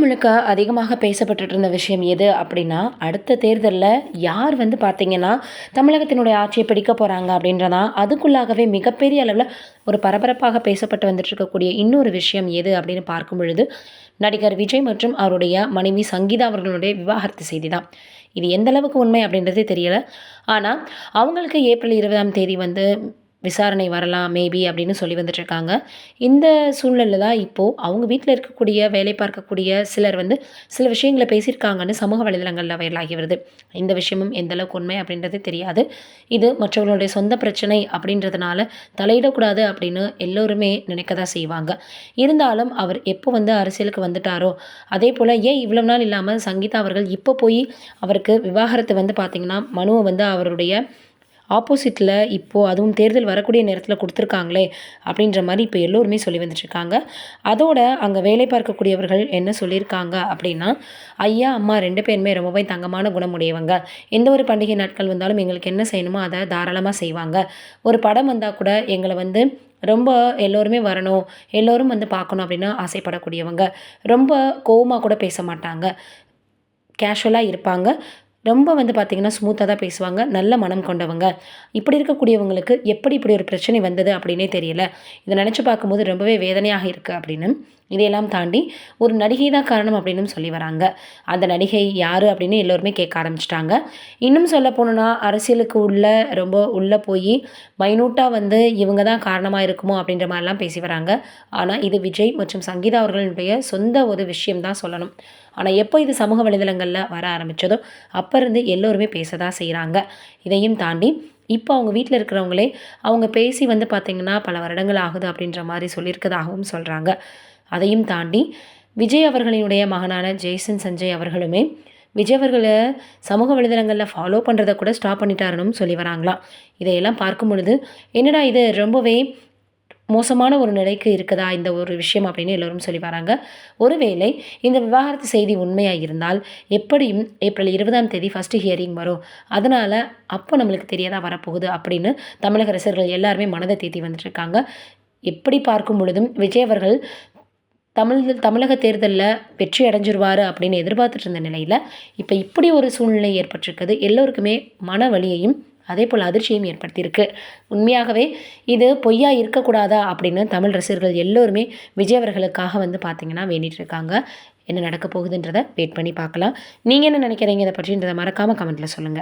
முழுக்க அதிகமாக பேசப்பட்டுட்டு இருந்த விஷயம் எது அப்படின்னா, அடுத்த தேர்தல்ல யார் வந்து பார்த்தீங்கன்னா, தமிழகத்தினுடைய ஆட்சிய பிடிக்க போறாங்க அப்படின்றதான் அதுக்குள்ளாகவே மிகப்பெரிய அளவுல ஒரு பரபரப்பாக பேசப்பட்டு வந்துட்டு இருக்கக்கூடிய இன்னொரு விஷயம் எது அப்படின்னு பார்க்கும் பொழுது, நடிகர் விஜய் மற்றும் அவருடைய மனைவி சங்கீதா அவர்களுடைய விவாகரத்து செய்தி தான். இது எந்த அளவுக்கு உண்மை அப்படின்றது தெரியல. ஆனா, அவங்களுக்கு ஏப்ரல் 20ஆம் தேதி வந்து விசாரணை வரலாம் மேபி அப்படின்னு சொல்லி வந்துட்டுருக்காங்க. இந்த சூழ்நிலையில தான் இப்போ அவங்க வீட்ல இருக்கக்கூடிய, வேலை பார்க்கக்கூடிய சிலர் வந்து சில விஷயங்கள பேசியிருக்காங்கன்னு சமூக வலைதளங்கள்ல வைரல் ஆகி வருது. இந்த விஷயமும் எந்த அளவுக்கு உண்மை அப்படின்றது தெரியாது. இது மற்றவர்களுடைய சொந்த பிரச்சனை அப்படின்றதுனால தலையிடக்கூடாது அப்படின்னு எல்லோருமே நினைக்க தான் செய்வாங்க. இருந்தாலும் அவர் எப்போ வந்து அரசியலுக்கு வந்துட்டாரோ, அதேபோல ஏன் இவ்வளவு நாள் இல்லாம சங்கீதா அவர்கள் இப்போ போய் அவருக்கு விவாகரத்து வந்து பார்த்தீங்கன்னா, மனுவ வந்து அவருடைய ஆப்போசிட்ல இப்போ அதுவும் தேர்தல் வரக்கூடிய நேரத்தில குடுத்துருக்காங்களே! அப்பிடின்ற மாரி இப்ப எல்லோருமே சொல்லி வந்துட்டுருக்காங்க. அதோட அங்க வேலை பார்க்கக்கூடியவர்கள் என்ன சொல்லியிருக்காங்க அப்பிடின்னா, ஐயா, அம்மா 2 பேருமே ரொம்பவே தங்கமான குணமுடையவங்க. எந்த ஒரு பண்டிகை நாட்கள் வந்தாலும் எங்களுக்கு என்ன செய்யணுமோ, அத தாராளமா செய்வாங்க. ஒரு படம் வந்தா கூட எங்கள வந்து ரொம்ப எல்லோருமே வரணும், எல்லோரும் வந்து பார்க்கணும் அப்பிடின்னு ஆசைப்படக்கூடியவங்க. ரொம்ப கோவமா கூட பேச மாட்டாங்க. கேஷுவலா இருப்பாங்க. ரொம்ப வந்து பார்த்தீங்கன்னா, ஸ்மூத்தா தான் பேசுவாங்க. நல்ல மனம் கொண்டவங்க. இப்படி இருக்கக்கூடியவங்களுக்கு எப்படி இப்படி ஒரு பிரச்சனை வந்தது அப்படின்னே தெரியல. இத நெனச்சு பார்க்கும்போது ரொம்பவே வேதனையாக இருக்கு அப்படின்னு. இதையெல்லாம் தாண்டி ஒரு நடிகை தான் காரணம் அப்படின்னும் சொல்லி வராங்க. அந்த நடிகை யாரு அப்படின்னு எல்லோருமே கேட்க ஆரம்பிச்சுட்டாங்க. இன்னும் சொல்ல போணும்னா, அரசியலுக்கு ரொம்ப உள்ள போயி மைனூட்டா வந்து இவங்க தான் காரணமா இருக்குமோ அப்படின்ற மாரிலாம் பேசி வராங்க. ஆனா, இது விஜய் மற்றும் சங்கீதா அவர்களுடைய சொந்த ஒரு விஷயம் தான் சொல்லணும். ஆனா, எப்போ இது சமூக வலைதளங்கள்ல வர ஆரம்பிச்சதோ, அப்ப இருந்து எல்லோருமே பேச தான் செய்றாங்க. இதையும் தாண்டி இப்போ அவங்க வீட்ல இருக்கிறவங்களே, அவங்க பேசி வந்து பார்த்தீங்கன்னா, பல வருடங்கள் ஆகுது அப்படின்ற மாரி சொல்லியிருக்கதாகவும் சொல்றாங்க. அதையும் தாண்டி விஜய் அவர்களினுடைய மகனான ஜேசன் சஞ்சய் அவர்களுமே, விஜய் அவர்கள சமூக வலைதளங்கள்ல ஃபாலோ பண்றத கூட ஸ்டாப் பண்ணிட்டாருன்னும் சொல்லி வராங்களாம். இதையெல்லாம் பார்க்கும் பொழுது, என்னடா இது ரொம்பவே மோசமான ஒரு நிலைக்கு இருக்குதா இந்த ஒரு விஷயம் அப்படின்னு எல்லோரும் சொல்லி வராங்க. ஒருவேளை இந்த விவாகரத்து செய்தி உண்மையா இருந்தால், எப்படியும் ஏப்ரல் 20ஆம் தேதி ஃபர்ஸ்ட் ஹியரிங் வரும். அதனால அப்போ நம்மளுக்கு தெரிய தான் வரப்போகுது அப்படின்னு தமிழக ரசிகர்கள் எல்லாருமே மனத தேத்தி வந்துட்டுருக்காங்க. எப்படி பார்க்கும் பொழுதும் விஜய் அவர்கள் தமிழக தேர்தல்ல வெற்றி அடைஞ்சிருவாரு அப்படின்னு எதிர்பார்த்துட்டு இருந்த நிலையில, இப்ப இப்படி ஒரு சூழ்நிலை ஏற்பட்டிருக்குது. எல்லோருக்குமே மன வலியையும், அதேபோல அதிர்ச்சியையும் ஏற்படுத்தியிருக்கு. உண்மையாகவே இது பொய்யா இருக்கக்கூடாதா அப்படின்னு தமிழ் ரசிகர்கள் எல்லோருமே விஜய் அவர்களுக்காக வந்து பார்த்தீங்கன்னா வேண்டிட்டு இருக்காங்க. என்ன நடக்க போகுதுன்றத வெயிட் பண்ணி பார்க்கலாம். நீங்க என்ன நினைக்கிறீங்க இத பற்றின்றத மறக்காம கமெண்ட்ல சொல்லுங்க.